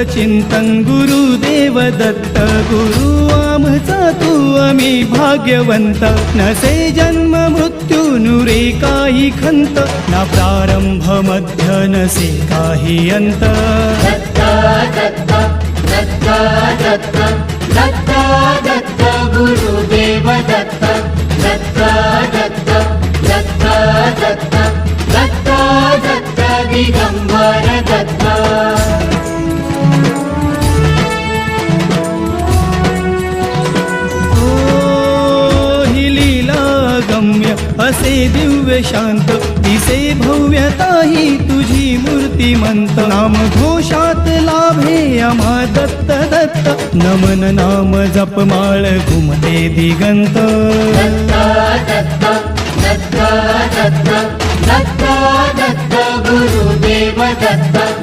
चिंतन गुरुदेव दत्त गुरु आमचा तू आम्ही भाग्यवंत नसे जन्म मृत्यू नुरे काही खंत ना प्रारंभ मध्य नसे काही अंत दत्ता दत्ता दत्ता दत्ता दत्ता दत्ता गुरुदेव दत्ता दत्ता दत्ता दत्ता दत्ता दत्ता दत्ता दिगंबर दत्ता असे दिव्य शांत दिसे भव्यता ही तुझी मूर्तिमंत नाम घोषात लाभे आम्हा दत्त दत्त नमन नाम जपमाळ घुमते दिगंत दत्ता दत्ता दत्ता दत्ता दत्ता दत्ता गुरुदेव दत्ता